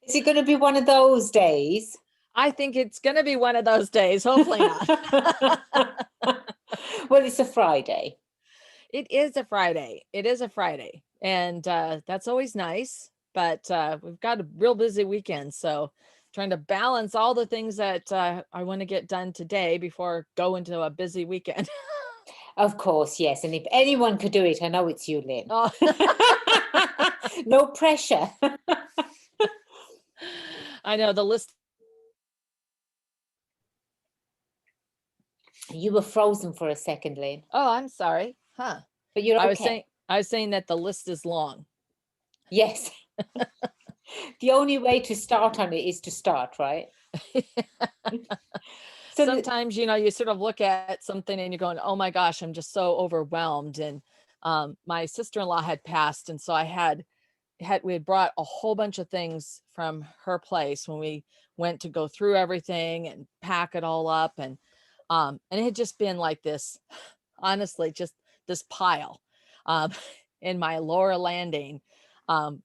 Is it going to be one of those days? I think it's going to be one of those days. Hopefully not. Well, it's a Friday. It is a Friday. It is a Friday. And that's always nice. But we've got a real busy weekend. So trying to balance all the things that I want to get done today before go into a busy weekend. Of course, yes. And if anyone could do it, I know it's you, Lynn. Oh. No pressure. I know the list. You were frozen for a second, Lynn. Oh, I'm sorry. Huh. But you're I okay. was saying that the list is long. Yes. The only way to start on it is to start, right? So sometimes, you sort of look at something and you're going, oh my gosh, I'm just so overwhelmed. And my sister-in-law had passed. And so we had brought a whole bunch of things from her place when we went to go through everything and pack it all up. And it had just been like this, honestly, just this pile um, in my lower landing.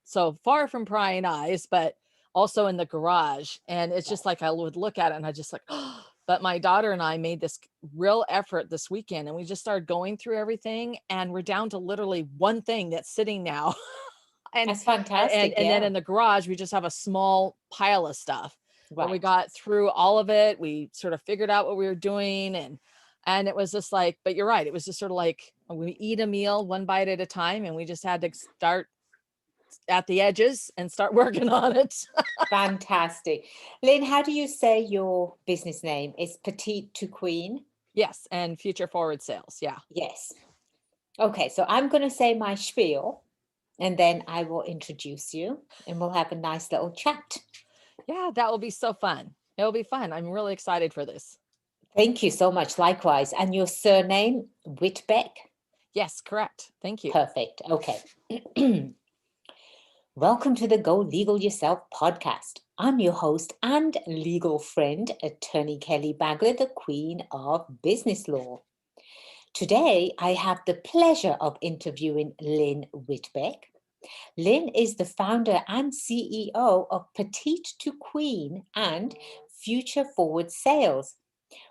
So far from prying eyes, but also in the garage. And it's just like I would look at it and I just like, oh. But my daughter and I made this real effort this weekend and we just started going through everything and we're down to literally one thing that's sitting now. and that's fantastic. and Yeah. then in the garage, we just have a small pile of stuff. But we Right. got through all of it. We sort of figured out what we were doing and it was just like, but you're right. It was just sort of like we eat a meal one bite at a time and we just had to start at the edges and start working on it. Fantastic. Lynn, how do you say your business name? It's Petite to Queen? Yes, and future forward sales. Yeah. Yes. Okay, so I'm going to say my spiel and then I will introduce you and we'll have a nice little chat. Yeah, that will be so fun. It'll be fun. I'm really excited for this. Thank you so much. Likewise. And your surname, Whitbeck? Yes, correct. Thank you. Perfect. Okay. Welcome to the Go Legal Yourself podcast. I'm your host and legal friend, Attorney Kelly Bagla, the Queen of Business Law. Today, I have the pleasure of interviewing Lynn Whitbeck. Lynn is the founder and CEO of Petite to Queen and Future Forward Sales,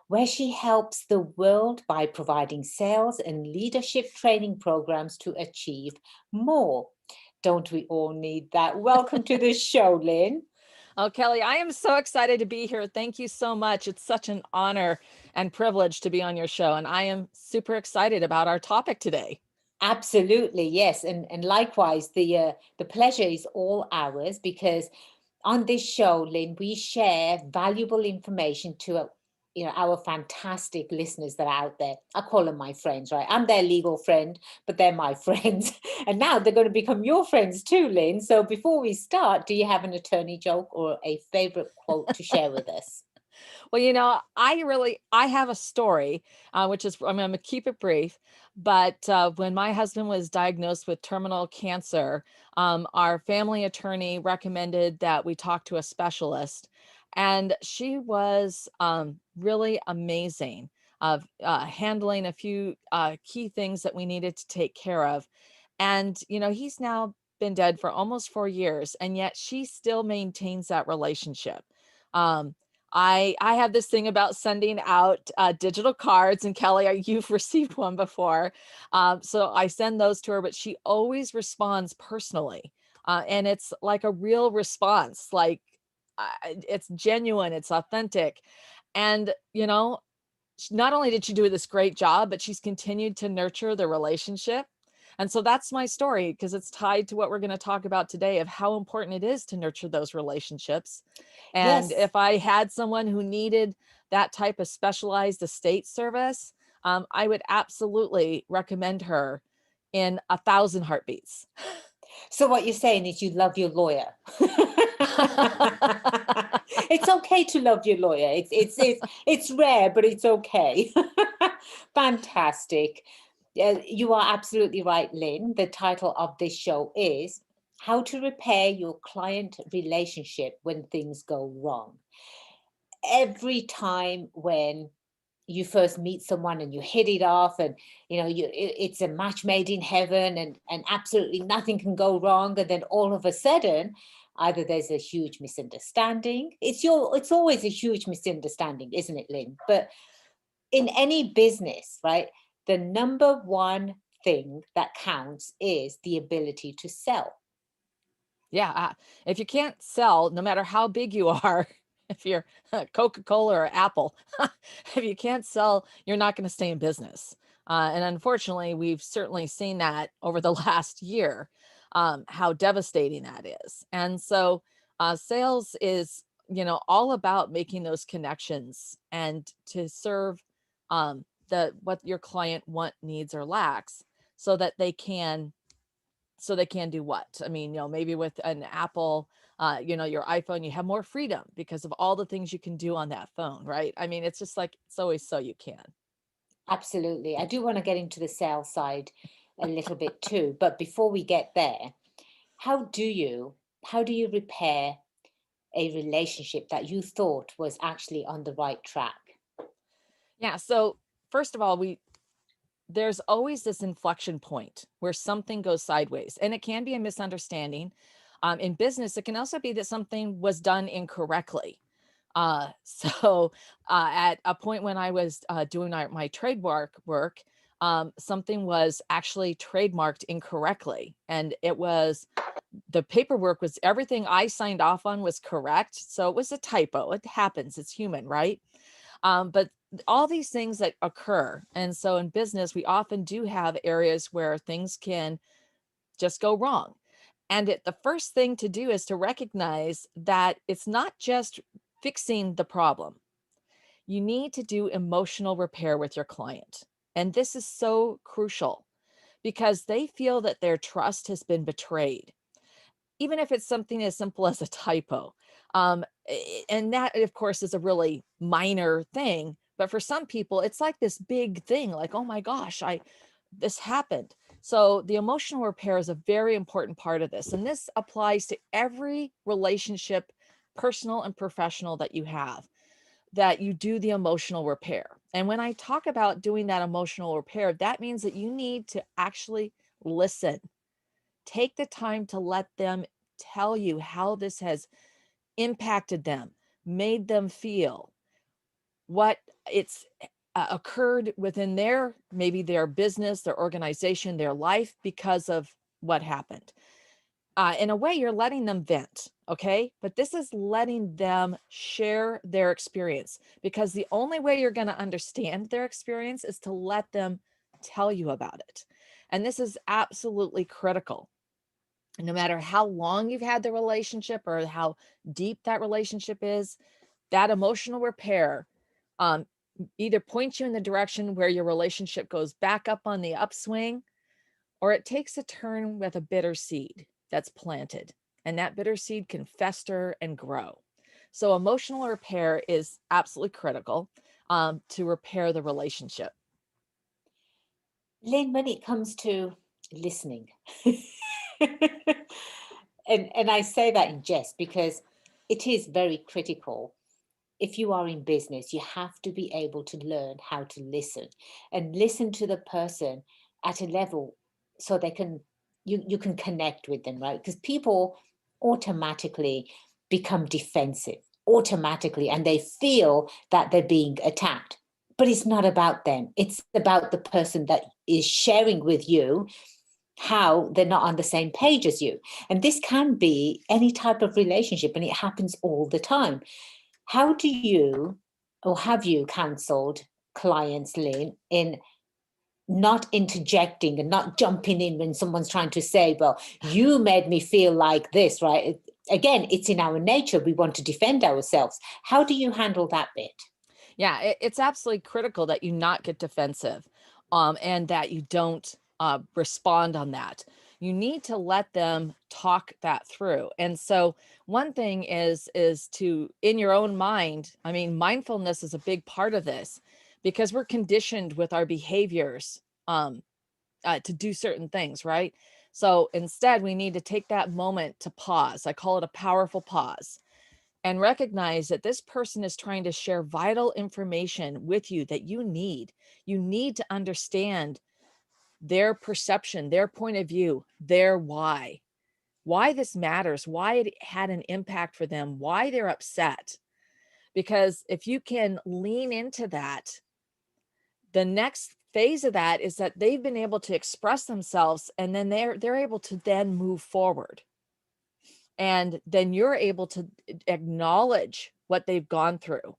where she helps the world by providing sales and leadership training programs to achieve more. Don't we all need that? Welcome to the show, Lynn. Oh, Kelly, I am so excited to be here. Thank you so much. It's such an honor and privilege to be on your show. And I am super excited about our topic today. Absolutely, yes. And likewise, the pleasure is all ours because on this show, Lynn, we share valuable information to our fantastic listeners that are out there. I call them my friends, right? I'm their legal friend, but they're my friends. And now they're going to become your friends too, Lynn. So before we start, do you have an attorney joke or a favorite quote to share with us? Well, I have a story, which is, I'm going to keep it brief. But when my husband was diagnosed with terminal cancer, our family attorney recommended that we talk to a specialist. And she was really amazing of handling a few key things that we needed to take care of. And, he's now been dead for almost 4 years, and yet she still maintains that relationship. Um, I have this thing about sending out digital cards, and Kelly, you've received one before. So I send those to her, but she always responds personally. And it's like a real response, like it's genuine, it's authentic. And, not only did she do this great job, but she's continued to nurture the relationship. And so that's my story, because it's tied to what we're going to talk about today of how important it is to nurture those relationships. And Yes. if I had someone who needed that type of specialized estate service, I would absolutely recommend her in 1,000 heartbeats. So what you're saying is you love your lawyer. It's okay to love your lawyer. It's rare, but it's okay. Fantastic. You are absolutely right, Lynn. The title of this show is How to Repair Your Client Relationship When Things Go Wrong. Every time when you first meet someone and you hit it off and it's a match made in heaven and absolutely nothing can go wrong, and then all of a sudden Either there's a huge misunderstanding. It's always a huge misunderstanding, isn't it, Lynn? But in any business, right, the number one thing that counts is the ability to sell. Yeah, if you can't sell, no matter how big you are, if you're Coca-Cola or Apple, if you can't sell, you're not going to stay in business. And unfortunately, we've certainly seen that over the last year, how devastating that is. And so, sales is, all about making those connections and to serve the what your client want, needs, or lacks, so that they can do what? I mean, maybe with an Apple, your iPhone, you have more freedom because of all the things you can do on that phone, right? I mean, it's just like it's always so you can. Absolutely. I do want to get into the sales side a little bit too, but before we get there, how do you how do you repair a relationship that you thought was actually on the right track? Yeah. So first of all, there's always this inflection point where something goes sideways, and it can be a misunderstanding. In business, it can also be that something was done incorrectly. So at a point when I was doing my trademark work, something was actually trademarked incorrectly, and the paperwork was everything I signed off on was correct. So it was a typo. It happens. It's human, right? But all these things that occur. And so in business, we often do have areas where things can just go wrong. And the first thing to do is to recognize that it's not just fixing the problem. You need to do emotional repair with your client. And this is so crucial because they feel that their trust has been betrayed, even if it's something as simple as a typo. And that, of course, is a really minor thing. But for some people, it's like this big thing, like, oh my gosh, this happened. So the emotional repair is a very important part of this. And this applies to every relationship, personal and professional, that you have, that you do the emotional repair. And when I talk about doing that emotional repair, that means that you need to actually listen. Take the time to let them tell you how this has impacted them, made them feel, what it's occurred within maybe their business, their organization, their life because of what happened. In a way, you're letting them vent, okay? But this is letting them share their experience, because the only way you're going to understand their experience is to let them tell you about it. And this is absolutely critical. No matter how long you've had the relationship or how deep that relationship is, that emotional repair um, either points you in the direction where your relationship goes back up on the upswing, or it takes a turn with a bitter seed that's planted. And that bitter seed can fester and grow. So emotional repair is absolutely critical to repair the relationship. Lynn, when it comes to listening, and I say that in jest because it is very critical. If you are in business, you have to be able to learn how to listen and listen to the person at a level so they can you can connect with them, right? Because people automatically become defensive automatically and they feel that they're being attacked. But it's not about them. It's about the person that is sharing with you how they're not on the same page as you. And this can be any type of relationship, and it happens all the time. How do you, or have you counseled clients, Lynn, in not interjecting and not jumping in when someone's trying to say, well, you made me feel like this, right? Again, it's in our nature. We want to defend ourselves. How do you handle that bit? Yeah, it's absolutely critical that you not get defensive, and that you don't respond on that. You need to let them talk that through. And so one thing is to, in your own mind, I mean, mindfulness is a big part of this, because we're conditioned with our behaviors to do certain things, right? So instead, we need to take that moment to pause. I call it a powerful pause, and recognize that this person is trying to share vital information with you that you need. You need to understand their perception, their point of view, their why. why this matters, why it had an impact for them, why they're upset. Because if you can lean into that, the next phase of that is that they've been able to express themselves, and then they're able to then move forward. And then you're able to acknowledge what they've gone through,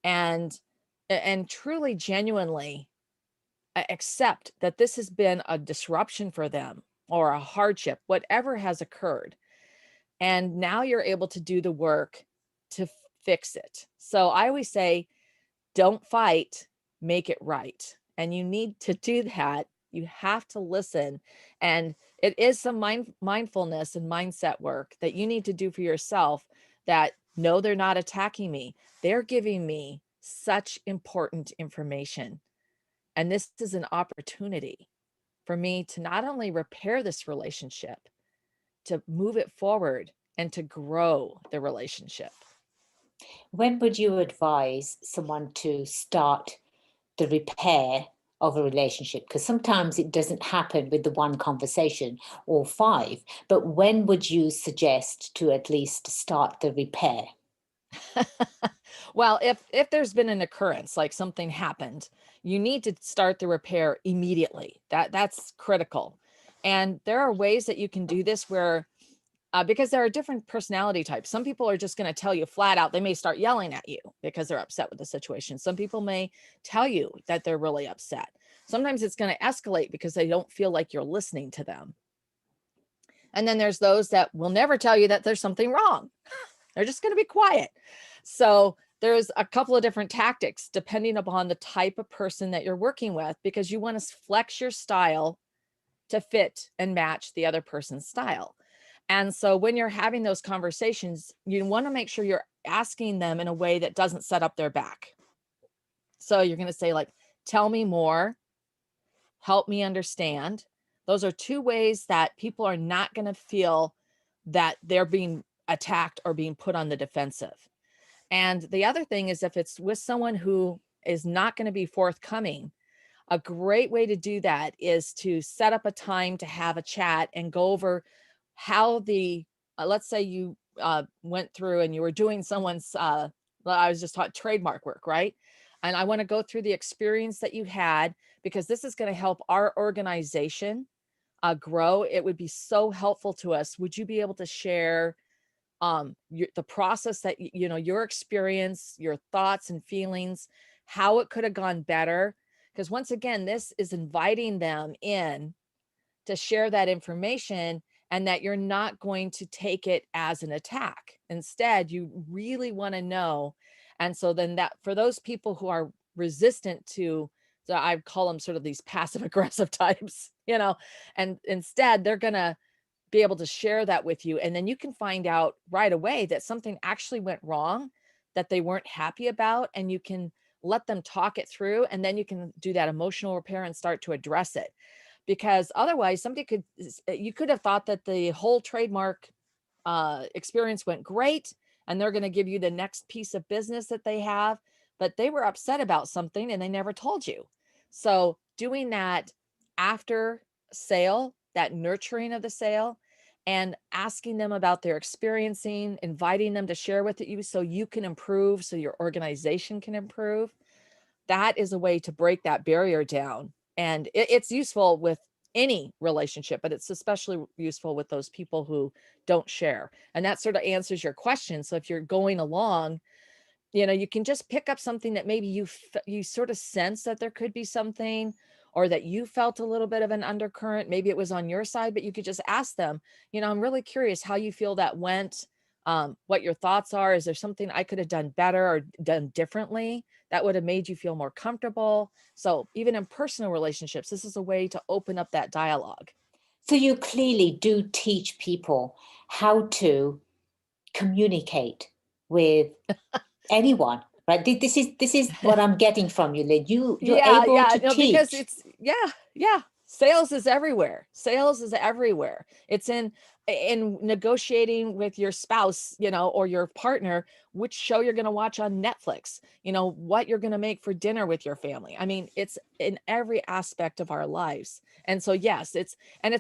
and truly genuinely accept that this has been a disruption for them or a hardship, whatever has occurred. And now you're able to do the work to fix it. So I always say, don't fight, make it right. And you need to do that. You have to listen. And it is some mindfulness and mindset work that you need to do for yourself, that no, they're not attacking me. They're giving me such important information. And this is an opportunity for me to not only repair this relationship, to move it forward and to grow the relationship. When would you advise someone to start the repair of a relationship? Because sometimes it doesn't happen with the one conversation or five, but when would you suggest to at least start the repair? Well, if there's been an occurrence, like something happened, you need to start the repair immediately. That's critical. And there are ways that you can do this where because there are different personality types. Some people are just going to tell you flat out, they may start yelling at you because they're upset with the situation. Some people may tell you that they're really upset. Sometimes it's going to escalate because they don't feel like you're listening to them. And then there's those that will never tell you that there's something wrong. They're just going to be quiet. So there's a couple of different tactics depending upon the type of person that you're working with, because you want to flex your style to fit and match the other person's style. And so when you're having those conversations, you want to make sure you're asking them in a way that doesn't set up their back. So you're going to say, like, tell me more, help me understand. Those are two ways that people are not going to feel that they're being attacked or being put on the defensive. And the other thing is, if it's with someone who is not going to be forthcoming, a great way to do that is to set up a time to have a chat and go over how the, let's say you went through and you were doing someone's, I was just taught trademark work, right? And I want to go through the experience that you had, because this is going to help our organization grow. It would be so helpful to us. Would you be able to share the process that, your experience, your thoughts and feelings, how it could have gone better? Because once again, this is inviting them in to share that information, and that you're not going to take it as an attack. Instead, you really want to know. And so then, that for those people who are resistant to, so I call them sort of these passive aggressive types, and instead they're going to be able to share that with you. And then you can find out right away that something actually went wrong, that they weren't happy about, and you can let them talk it through. And then you can do that emotional repair and start to address it. Because otherwise, you could have thought that the whole trademark experience went great, and they're going to give you the next piece of business that they have, but they were upset about something and they never told you. So doing that after sale, that nurturing of the sale, and asking them about their experiencing, inviting them to share with you so you can improve, so your organization can improve. That is a way to break that barrier down. And it's useful with any relationship, but it's especially useful with those people who don't share. And that sort of answers your question. So if you're going along, you can just pick up something that maybe you sort of sense that there could be something, or that you felt a little bit of an undercurrent. Maybe it was on your side, but you could just ask them, I'm really curious how you feel that went, what your thoughts are. Is there something I could have done better or done differently that would have made you feel more comfortable? So even in personal relationships, this is a way to open up that dialogue. So you clearly do teach people how to communicate with anyone, right? This is what I'm getting from you, Lynn. You're able Yeah, to no, because teach. yeah. Sales is everywhere. Sales is everywhere. It's in negotiating with your spouse, or your partner, which show you're going to watch on Netflix, what you're going to make for dinner with your family. I mean, it's in every aspect of our lives. And so, yes, it's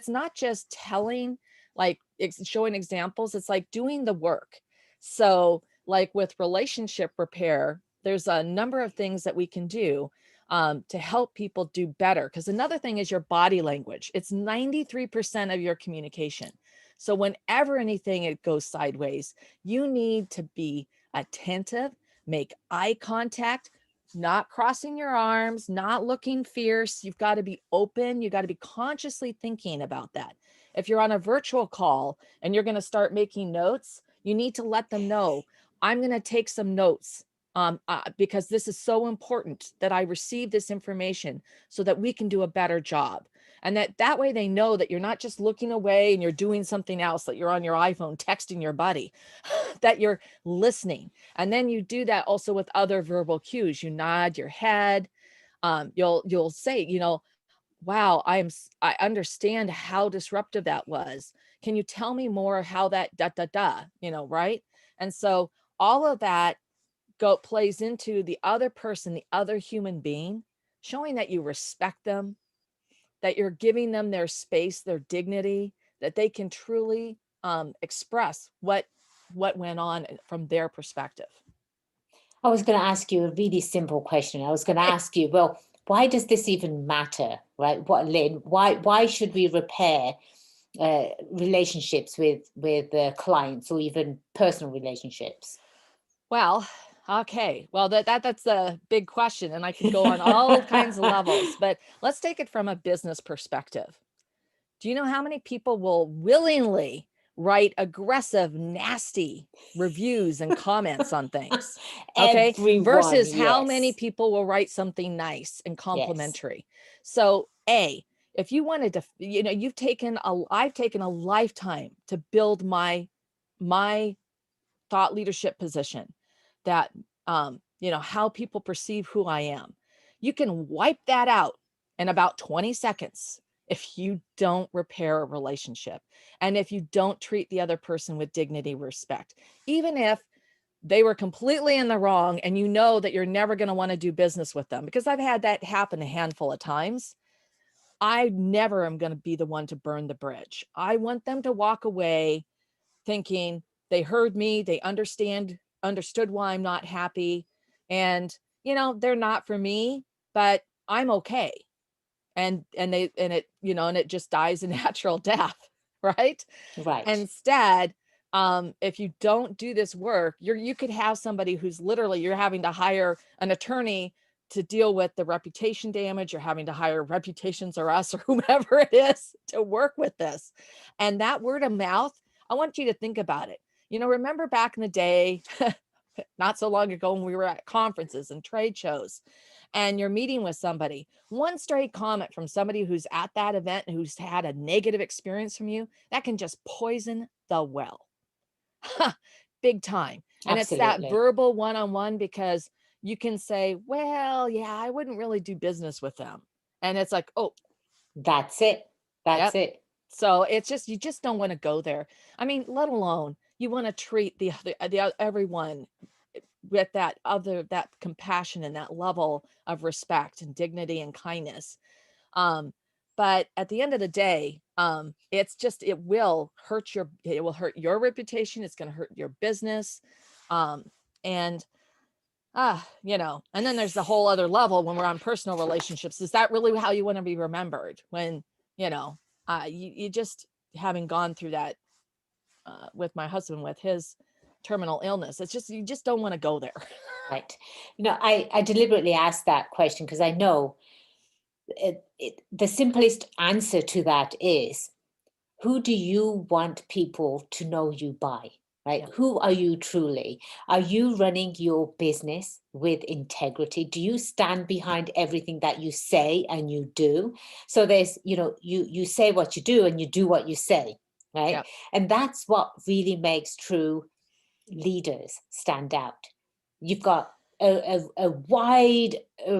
not just telling, like showing examples. It's like doing the work. So like with relationship repair, there's a number of things that we can do to help people do better. Because another thing is your body language. It's 93% of your communication. So whenever anything it goes sideways, you need to be attentive, make eye contact, not crossing your arms, not looking fierce. You've got to be open. You got to be consciously thinking about that. If you're on a virtual call and you're going to start making notes, you need to let them know, I'm going to take some notes because this is so important that I receive this information so that we can do a better job. And that way they know that you're not just looking away and you're doing something else, that you're on your iPhone texting your buddy, that you're listening. And then you do that also with other verbal cues. You nod your head. You'll say, wow, I understand how disruptive that was. Can you tell me more how that right? And so all of that plays into the other person, the other human being, showing that you respect them, that you're giving them their space, their dignity, that they can truly express what went on from their perspective. I was going to ask you a really simple question. I was going to ask you, well, why does this even matter, right? What, Lynn? Why should we repair relationships with clients or even personal relationships? Well, okay. Well, that's a big question, and I could go on all kinds of levels, but let's take it from a business perspective. Do you know how many people will willingly write aggressive, nasty reviews and comments on things? Okay. Everyone, Versus how many yes, people will write something nice and yes, complimentary. So, if you wanted to, I've taken a lifetime to build my thought leadership position, that how people perceive who I am. You can wipe that out in about 20 seconds if you don't repair a relationship and if you don't treat the other person with dignity, respect, even if they were completely in the wrong and you know that you're never going to want to do business with them. Because I've had that happen a handful of times. I never am going to be the one to burn the bridge. I want them to walk away thinking they heard me, they understood why I'm not happy, and they're not for me, but I'm okay. And it just dies a natural death, right? right, Instead, if you don't do this work, you could have somebody who's literally, you're having to hire an attorney to deal with the reputation damage. You're having to hire Reputations or Us or whomever it is to work with this. And that word of mouth, I want you to think about it. Remember back in the day, not so long ago, when we were at conferences and trade shows and you're meeting with somebody, one stray comment from somebody who's at that event and who's had a negative experience from you, that can just poison the well. Big time. And it's that absolutely. verbal one-on-one, because you can say, well, yeah, I wouldn't really do business with them. And it's like, oh, That's it. That's yep. it. So it's just, you just don't want to go there. I mean, let alone you want to treat the everyone with that compassion and that level of respect and dignity and kindness. But at the end of the day, it's just, it will hurt your reputation. It's going to hurt your business. And and then there's the whole other level when we're on personal relationships. Is that really how you want to be remembered when, you just, having gone through that with my husband with his terminal illness, it's just, you just don't want to go there. Right. I deliberately asked that question because I know the simplest answer to that is, who do you want people to know you by? Right? Yeah. Who are you truly? Are you running your business with integrity? Do you stand behind everything that you say and you do? So there's, you say what you do and you do what you say, right? Yeah. And that's what really makes true leaders stand out. You've got a wide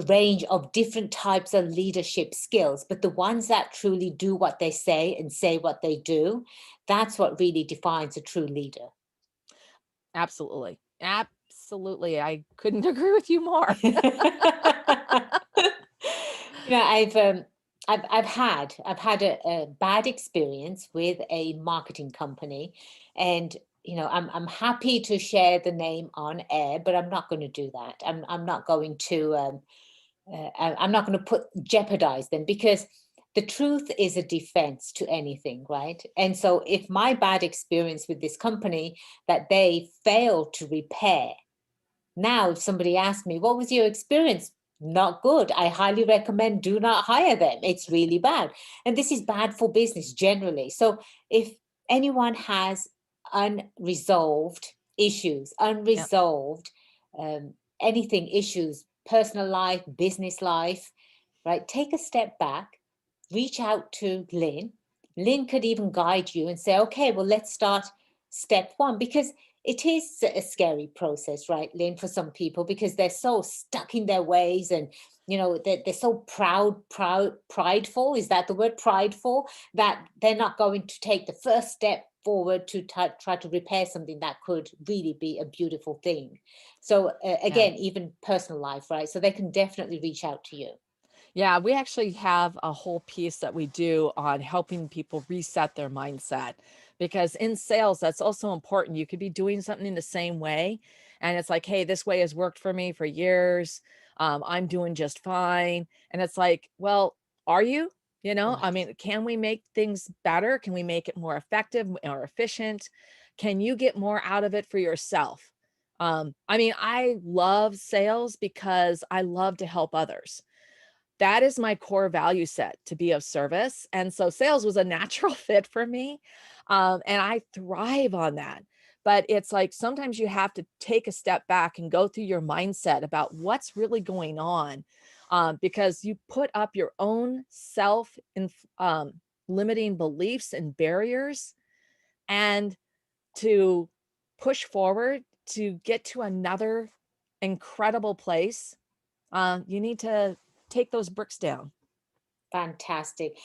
range of different types of leadership skills, but the ones that truly do what they say and say what they do, that's what really defines a true leader. Absolutely. Absolutely. I couldn't agree with you more. you know, I've I've had a bad experience with a marketing company, and I'm happy to share the name on air, but I'm not going to do that. I'm not going to I'm not going to put jeopardize them, because the truth is a defense to anything, right? And so if my bad experience with this company that they failed to repair, now, if somebody asks me, what was your experience? Not good. I highly recommend do not hire them. It's really bad. And this is bad for business generally. So if anyone has unresolved issues, Yep. unresolved anything, issues, personal life, business life, right? Take a step back, reach out to Lynn. Lynn could even guide you and say, okay, well, let's start step one, because it is a scary process, right, Lynn, for some people, because they're so stuck in their ways, and they're so prideful. Is that the word, prideful? That they're not going to take the first step forward to try to repair something that could really be a beautiful thing. So Yeah. again, even personal life, right? So they can definitely reach out to you. Yeah, we actually have a whole piece that we do on helping people reset their mindset, because in sales, that's also important. You could be doing something the same way, and it's like, hey, this way has worked for me for years. I'm doing just fine. And it's like, well, are you? I Right. mean, can we make things better? Can we make it more effective or efficient? Can you get more out of it for yourself? I mean, I love sales because I love to help others. That is my core value set, to be of service, and so sales was a natural fit for me, and I thrive on that. But it's like sometimes you have to take a step back and go through your mindset about what's really going on, because you put up your own limiting beliefs and barriers, and to push forward to get to another incredible place, you need to take those bricks down. Fantastic.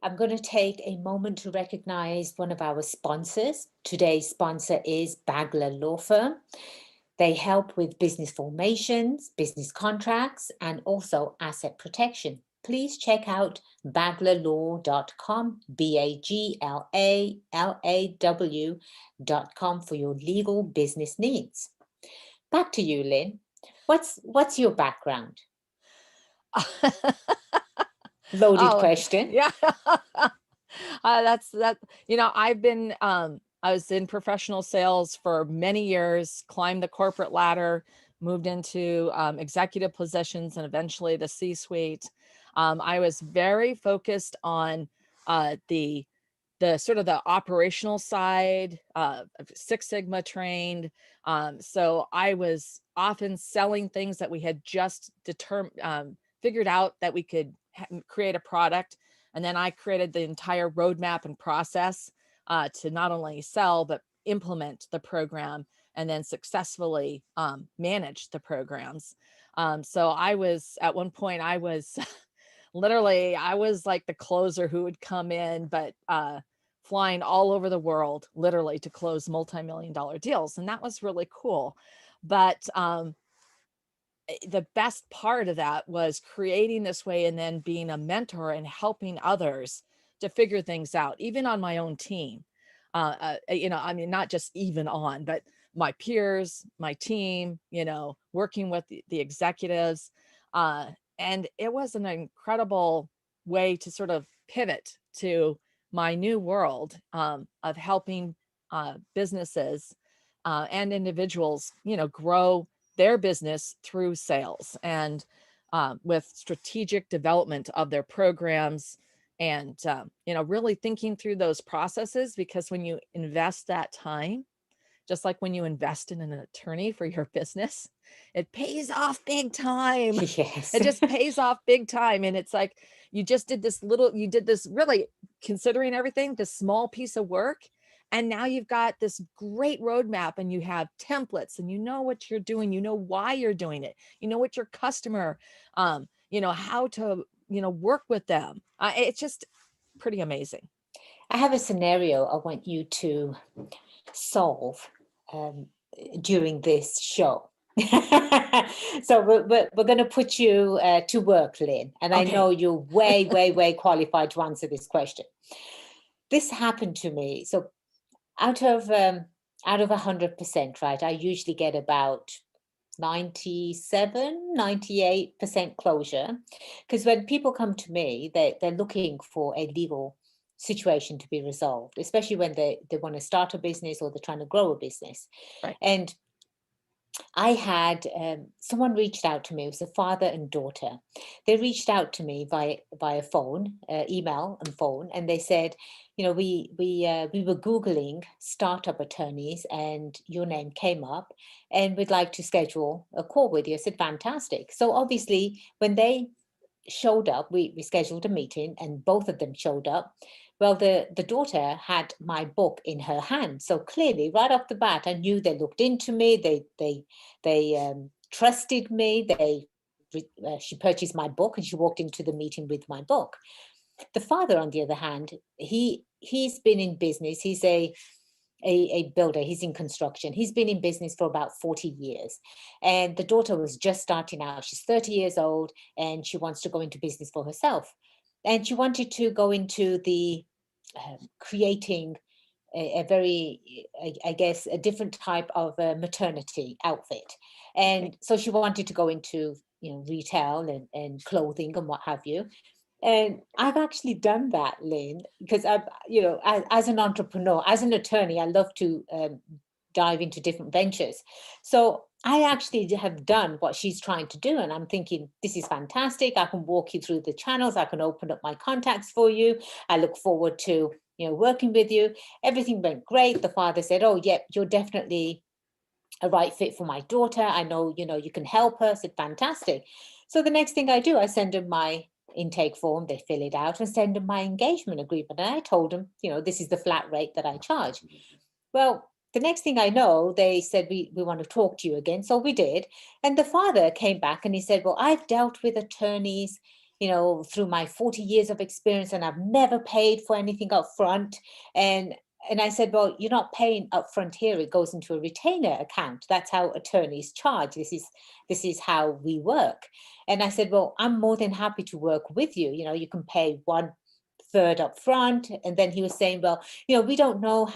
I'm going to take a moment to recognize one of our sponsors. Today's sponsor is Bagla Law Firm. They help with business formations, business contracts, and also asset protection. Please check out baglalaw.com, BAGLALAW.com, for your legal business needs. Back to you, Lynn. What's your background? Loaded Oh, question. yeah. That's that I was in professional sales for many years, climbed the corporate ladder, moved into, executive positions and eventually the C-suite. I was very focused on, the sort of the operational side, Six Sigma trained. So I was often selling things that we had just figured out that we could create a product. And then I created the entire roadmap and process, to not only sell, but implement the program and then successfully manage the programs. So I was, at one point, I was literally, I was like the closer who would come in, but flying all over the world, literally, to close multi-million dollar deals. And that was really cool. But the best part of that was creating this way and then being a mentor and helping others to figure things out, even on my own team. I mean, not just even on, but my peers, my team, working with the executives. Uh, and it was an incredible way to sort of pivot to my new world, of helping businesses and individuals, grow their business through sales, and with strategic development of their programs, and really thinking through those processes, because when you invest that time, just like when you invest in an attorney for your business, it pays off big time. Yes. It just pays off big time. And it's like, you did this really, considering everything, this small piece of work. And now you've got this great roadmap, and you have templates, and you know what you're doing. You know why you're doing it. You know what your customer, how to, work with them. It's just pretty amazing. I have a scenario I want you to solve um, during this show. So we're going to put you to work, Lynn, and I know Okay. you're way, way, way qualified to answer this question. This happened to me. So out of 100%, right, I usually get about 97, 98% closure. Because when people come to me, they're looking for a legal situation to be resolved, especially when they want to start a business or they're trying to grow a business. Right. And I had someone reached out to me. It was a father and daughter. They reached out to me via phone, email, and phone, and they said, you know, we were googling startup attorneys, and your name came up, and we'd like to schedule a call with you. I said, fantastic. So obviously, when they showed up, we scheduled a meeting, and both of them showed up. Well, the daughter had my book in her hand, so clearly, right off the bat, I knew they looked into me. They trusted me. She purchased my book, and she walked into the meeting with my book. The father, on the other hand, he's been in business. He's a builder. He's in construction. He's been in business for about 40 years. And the daughter was just starting out. She's 30 years old, and she wants to go into business for herself. And she wanted to go into the creating a very, I guess, a different type of maternity outfit. Okay. And so she wanted to go into, retail and clothing and what have you. And I've actually done that, Lynn, because as an entrepreneur, as an attorney, I love to dive into different ventures. So I actually have done what she's trying to do. And I'm thinking, this is fantastic. I can walk you through the channels. I can open up my contacts for you. I look forward to, working with you. Everything went great. The father said, oh, yep, you're definitely a right fit for my daughter. I know, you can help her. I said, fantastic. So the next thing I do, I send them my intake form, they fill it out and send them my engagement agreement. And I told them, this is the flat rate that I charge. Well, the next thing I know, they said, we want to talk to you again. So we did. And the father came back and he said, well, I've dealt with attorneys, through my 40 years of experience, and I've never paid for anything up front. And I said, well, you're not paying up front here. It goes into a retainer account. That's how attorneys charge. This is how we work. And I said, well, I'm more than happy to work with you. You can pay 1/3 up front. And then he was saying, well, we don't know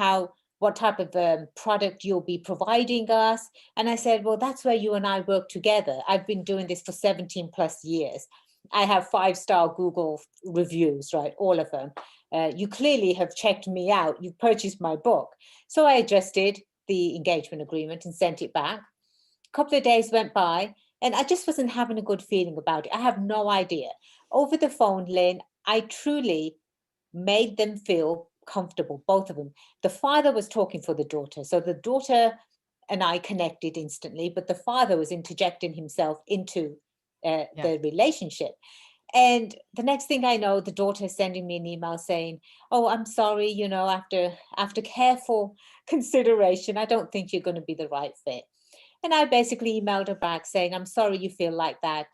what type of product you'll be providing us. And I said, well, that's where you and I work together. I've been doing this for 17 plus years. I have 5-star Google reviews, right? All of them. You clearly have checked me out. You've purchased my book. So I adjusted the engagement agreement and sent it back. A couple of days went by, and I just wasn't having a good feeling about it. I have no idea. Over the phone, Lynn, I truly made them feel comfortable, both of them. The father was talking for the daughter. So the daughter and I connected instantly, but the father was interjecting himself into Yeah. the relationship. And the next thing I know, the daughter is sending me an email saying, "Oh, I'm sorry, after careful consideration, I don't think you're going to be the right fit." And I basically emailed her back saying, "I'm sorry you feel like that.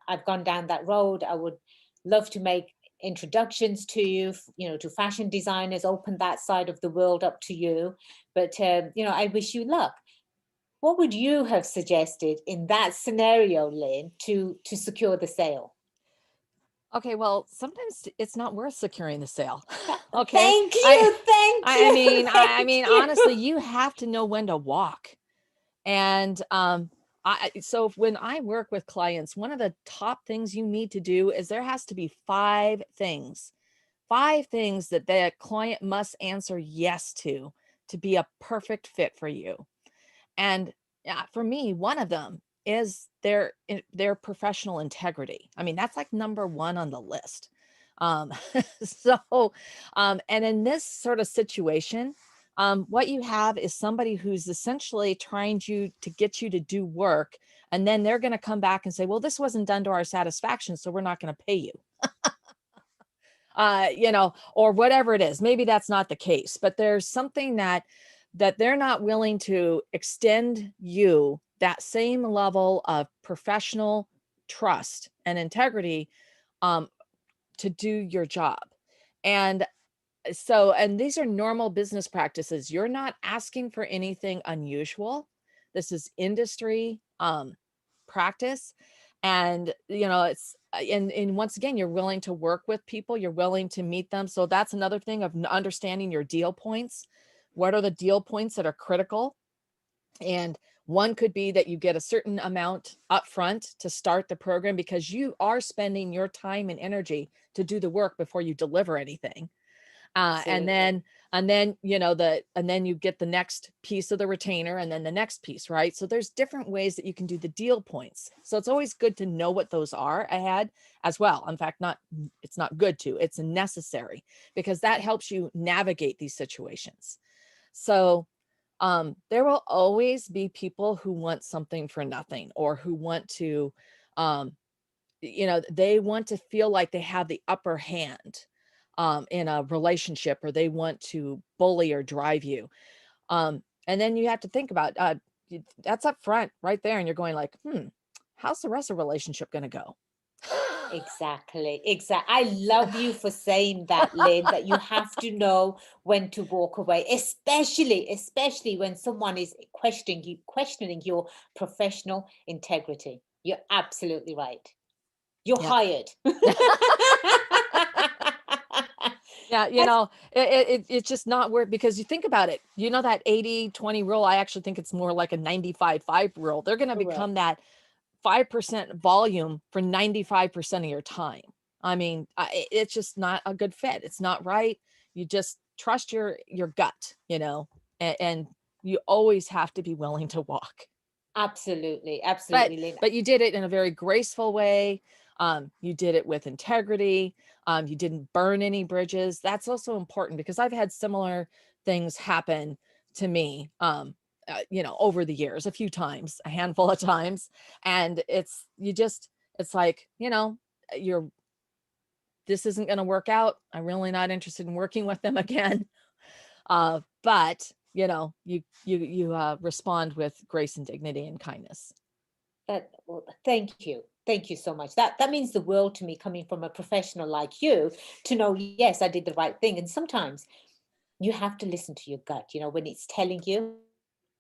I've gone down that road. I would love to make introductions to you, to fashion designers, open that side of the world up to you. But I wish you luck." What would you have suggested in that scenario, Lynn, to secure the sale? Okay, well, sometimes it's not worth securing the sale. Okay. Thank I you, thank I you, mean, I thank mean, honestly, you. you have to know when to walk. And so when I work with clients, one of the top things you need to do is there has to be five things that the client must answer yes to be a perfect fit for you. And yeah, for me, one of them is their professional integrity. I mean, that's like number one on the list. Um, so, and in this sort of situation, what you have is somebody who's essentially trying to get you to do work, and then they're going to come back and say, "Well, this wasn't done to our satisfaction, so we're not going to pay you." Or whatever it is. Maybe that's not the case, but there's something that they're not willing to extend you that same level of professional trust and integrity um, to do your job. And and these are normal business practices. You're not asking for anything unusual. This is industry practice. And, it's, and once again, you're willing to work with people, you're willing to meet them. So that's another thing of understanding your deal points. What are the deal points that are critical? And one could be that you get a certain amount upfront to start the program because you are spending your time and energy to do the work before you deliver anything. And Absolutely. then and then you get the next piece of the retainer and then the next piece, right? So there's different ways that you can do the deal points. So it's always good to know what those are ahead as well. In fact, it's not good to, it's necessary, because that helps you navigate these situations. So there will always be people who want something for nothing, or who want to, um, they want to feel like they have the upper hand in a relationship, or they want to bully or drive you. And then you have to think about that's up front right there, and you're going like, how's the rest of the relationship going to go? Exactly. Exactly. I love you for saying that, Lynn, that you have to know when to walk away, especially when someone is questioning your professional integrity. You're absolutely right. You're Yeah. hired. Yeah, That's it's just not worth, because you think about it, that 80-20 rule, I actually think it's more like a 95-5 rule. They're going to correct. become that 5% volume for 95% of your time. I mean, it's just not a good fit. It's not right. You just trust your gut, and you always have to be willing to walk. Absolutely. But Absolutely, Lynn. but you did it in a very graceful way. You did it with integrity. You didn't burn any bridges. That's also important, because I've had similar things happen to me, over the years, a few times, a handful of times. And it's like, you're, this isn't going to work out. I'm really not interested in working with them again. But you respond with grace and dignity and kindness. Well, thank you. Thank you so much. That means the world to me, coming from a professional like you, to know, yes, I did the right thing. And sometimes you have to listen to your gut, when it's telling you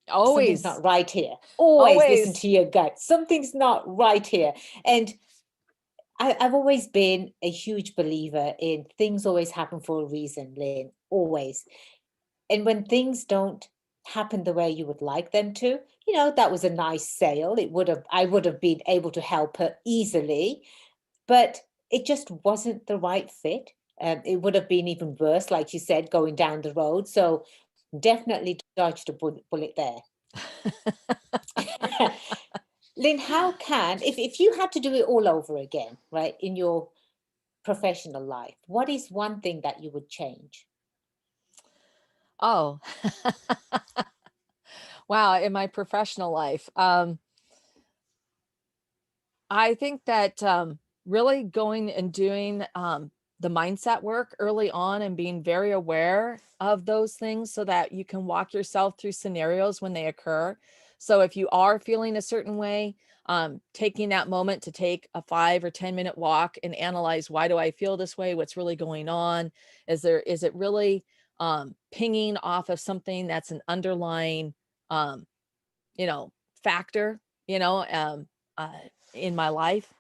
something's Always, not right here. Always listen always. to your gut. Something's not right here. And I've always been a huge believer in things always happen for a reason, Lynn. Always. And when things don't happen the way you would like them to, that was a nice sale. I would have been able to help her easily, but it just wasn't the right fit. It would have been even worse, like you said, going down the road. So definitely dodged a bullet there. Lynn, if you had to do it all over again, right, in your professional life, what is one thing that you would change? Oh, wow. In my professional life, I think that really going and doing the mindset work early on, and being very aware of those things, so that you can walk yourself through scenarios when they occur. So if you are feeling a certain way, taking that moment to take a 5 or 10 minute walk and analyze, why do I feel this way? What's really going on? Is it really pinging off of something that's an underlying um, you know, factor, you know, um, uh, in my life.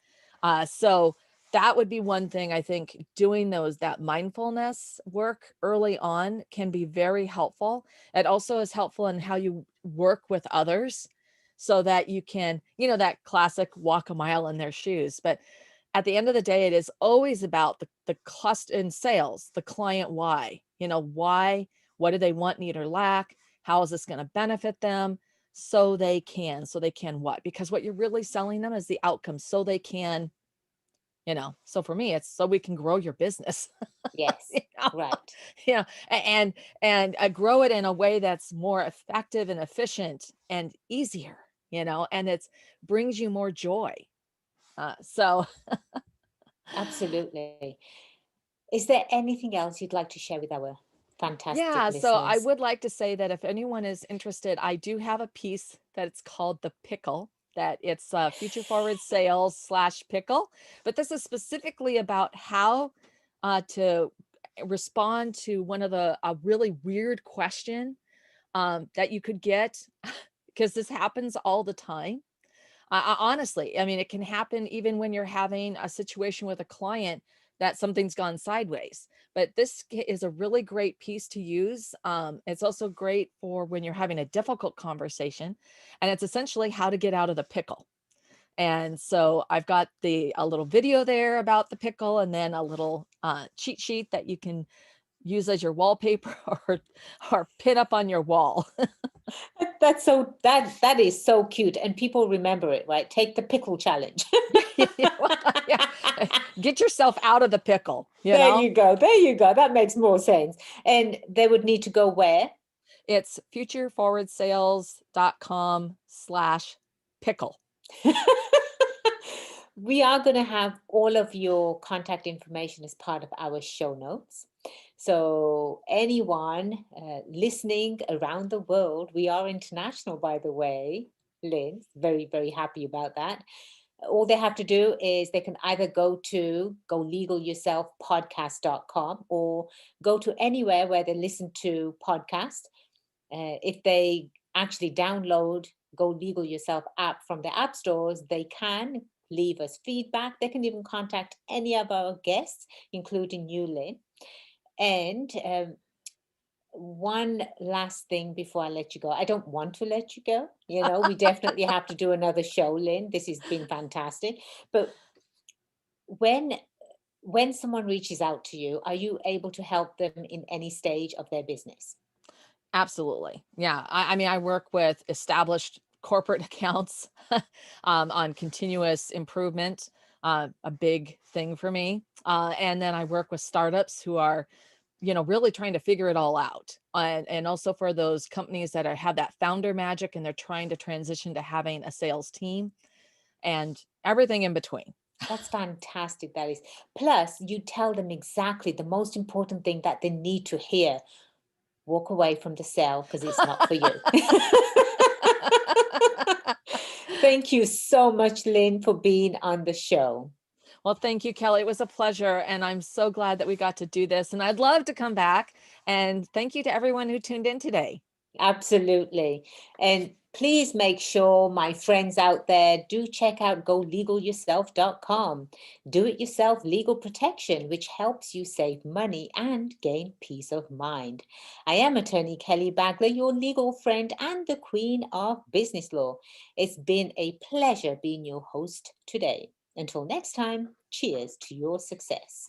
So that would be one thing. I think doing that mindfulness work early on can be very helpful. It also is helpful in how you work with others, so that you can, that classic walk a mile in their shoes. But at the end of the day, it is always about the cluster in sales, the client why, why, what do they want, need, or lack? How is this going to benefit them? So they can what? Because what you're really selling them is the outcome, so they can, so for me, it's so we can grow your business. Yes, you know, right. and grow it in a way that's more effective and efficient and easier, and it's brings you more joy. So Absolutely. Is there anything else you'd like to share with our fantastic yeah, so I listeners? would like to say that if anyone is interested, I do have a piece that it's called The Pickle, that it's future forward sales slash pickle. But this is specifically about how to respond to one of a really weird question that you could get because this happens all the time. Honestly, I mean, it can happen even when you're having a situation with a client that something's gone sideways. But this is a really great piece to use. It's also great for when you're having a difficult conversation, and it's essentially how to get out of the pickle. And so I've got a little video there about the pickle, and then a little cheat sheet that you can use as your wallpaper or pin up on your wall. That is so cute, and people remember it, right? Take the pickle challenge. Yeah. Get yourself out of the pickle, There you go. There you go. That makes more sense. And they would need to go where? It's futureforwardsales.com/pickle. We are going to have all of your contact information as part of our show notes. So anyone listening around the world, we are international, by the way, Lynn, very, very happy about that. All they have to do is they can either go to golegalyourselfpodcast.com or go to anywhere where they listen to podcasts. If they actually download Go Legal Yourself app from the app stores, they can leave us feedback. They can even contact any of our guests, including you, Lynn. And one last thing before I let you go. I don't want to let you go. We definitely have to do another show, Lynn. This has been fantastic. But when someone reaches out to you, are you able to help them in any stage of their business? Absolutely. Yeah. I mean, I work with established corporate accounts on continuous improvement, a big thing for me. And then I work with startups who are, really trying to figure it all out. And also for those companies that have that founder magic and they're trying to transition to having a sales team and everything in between. That's fantastic. That is. Plus, you tell them exactly the most important thing that they need to hear. Walk away from the sale because it's not for you. Thank you so much, Lynn, for being on the show. Well, thank you, Kelly. It was a pleasure. And I'm so glad that we got to do this. And I'd love to come back. And thank you to everyone who tuned in today. Absolutely. And please make sure, my friends out there, do check out golegalyourself.com. Do it yourself legal protection, which helps you save money and gain peace of mind. I am attorney Kelly Bagla, your legal friend and the queen of business law. It's been a pleasure being your host today. Until next time, cheers to your success.